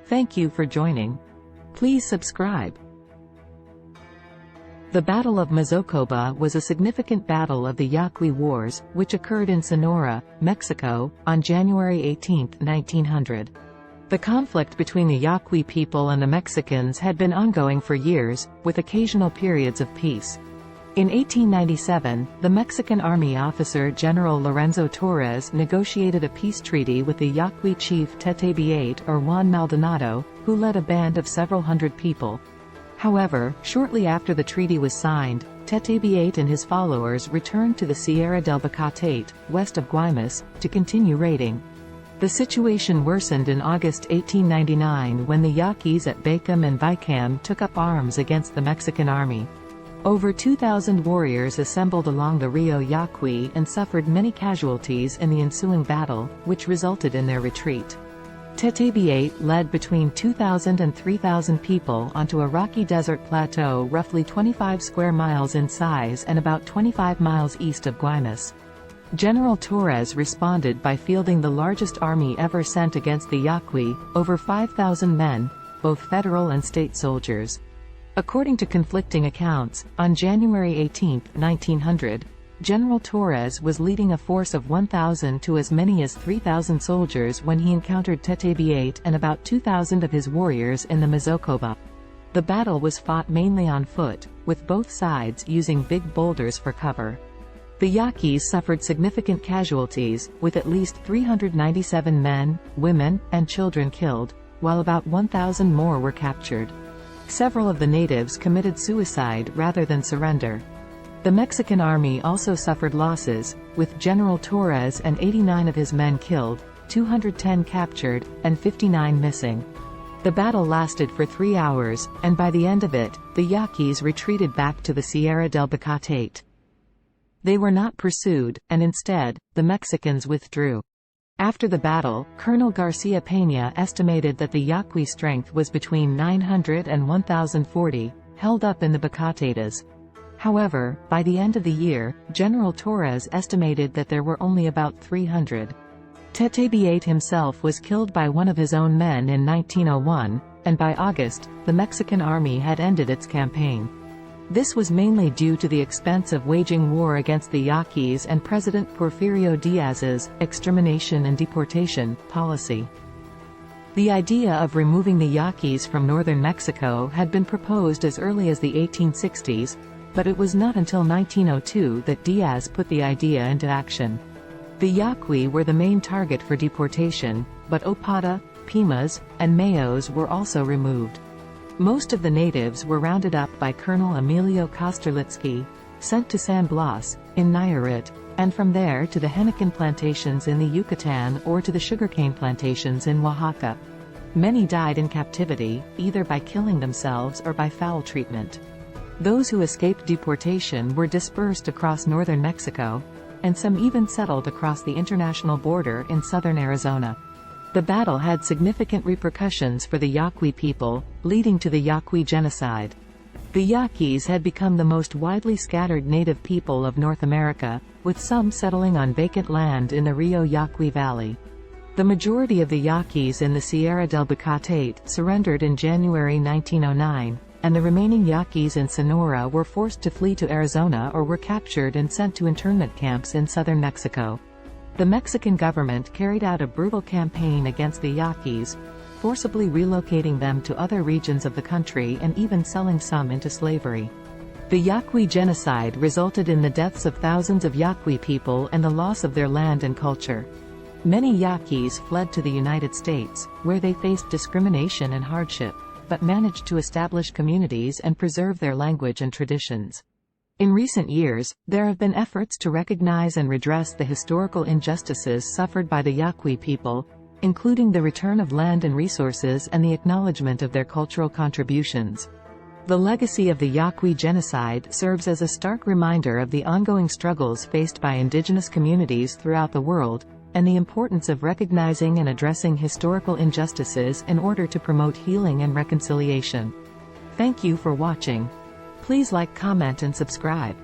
Thank you for joining. Please subscribe. The Battle of Mazocoba was a significant battle of the Yaqui Wars, which occurred in Sonora, Mexico, on January 18, 1900. The conflict between the Yaqui people and the Mexicans had been ongoing for years, with occasional periods of peace. In 1897, the Mexican Army officer General Lorenzo Torres negotiated a peace treaty with the Yaqui chief Bacatete or Juan Maldonado, who led a band of several hundred people. However, shortly after the treaty was signed, Bacatete and his followers returned to the Sierra del Bacatete, west of Guaymas, to continue raiding. The situation worsened in August 1899 when the Yaquis at Bacam and Vicam took up arms against the Mexican army. Over 2,000 warriors assembled along the Rio Yaqui and suffered many casualties in the ensuing battle, which resulted in their retreat. Bacatete led between 2,000 and 3,000 people onto a rocky desert plateau roughly 25 square miles in size and about 25 miles east of Guaymas. General Torres responded by fielding the largest army ever sent against the Yaqui, over 5,000 men, both federal and state soldiers. According to conflicting accounts, on January 18, 1900, General Torres was leading a force of 1,000 to as many as 3,000 soldiers when he encountered Bacatete and about 2,000 of his warriors in the Mazocoba. The battle was fought mainly on foot, with both sides using big boulders for cover. The Yaquis suffered significant casualties, with at least 397 men, women, and children killed, while about 1,000 more were captured. Several of the natives committed suicide rather than surrender. The Mexican army also suffered losses, with General Torres and 89 of his men killed, 210 captured, and 59 missing. The battle lasted for 3 hours, and by the end of it, the Yaquis retreated back to the Sierra del Bacatete. They were not pursued, and instead, the Mexicans withdrew. After the battle, Colonel Garcia Peña estimated that the Yaqui strength was between 900 and 1,040, held up in the Bacatetes. However, by the end of the year, General Torres estimated that there were only about 300. Bacatete himself was killed by one of his own men in 1901, and by August, the Mexican army had ended its campaign. This was mainly due to the expense of waging war against the Yaquis and President Porfirio Diaz's extermination and deportation policy. The idea of removing the Yaquis from northern Mexico had been proposed as early as the 1860s, but it was not until 1902 that Diaz put the idea into action. The Yaqui were the main target for deportation, but Opata, Pimas, and Mayos were also removed. Most of the natives were rounded up by Colonel Emilio Kosterlitsky, sent to San Blas, in Nayarit, and from there to the henequen plantations in the Yucatan or to the sugarcane plantations in Oaxaca. Many died in captivity, either by killing themselves or by foul treatment. Those who escaped deportation were dispersed across northern Mexico, and some even settled across the international border in southern Arizona. The battle had significant repercussions for the Yaqui people, leading to the Yaqui Genocide. The Yaquis had become the most widely scattered native people of North America, with some settling on vacant land in the Rio Yaqui Valley. The majority of the Yaquis in the Sierra del Bacatete surrendered in January 1909, and the remaining Yaquis in Sonora were forced to flee to Arizona or were captured and sent to internment camps in southern Mexico. The Mexican government carried out a brutal campaign against the Yaquis, forcibly relocating them to other regions of the country and even selling some into slavery. The Yaqui Genocide resulted in the deaths of thousands of Yaqui people and the loss of their land and culture. Many Yaquis fled to the United States, where they faced discrimination and hardship, but managed to establish communities and preserve their language and traditions. In recent years, there have been efforts to recognize and redress the historical injustices suffered by the Yaqui people, including the return of land and resources and the acknowledgement of their cultural contributions. The legacy of the Yaqui Genocide serves as a stark reminder of the ongoing struggles faced by indigenous communities throughout the world, and the importance of recognizing and addressing historical injustices in order to promote healing and reconciliation. Thank you for watching. Please like, comment and subscribe.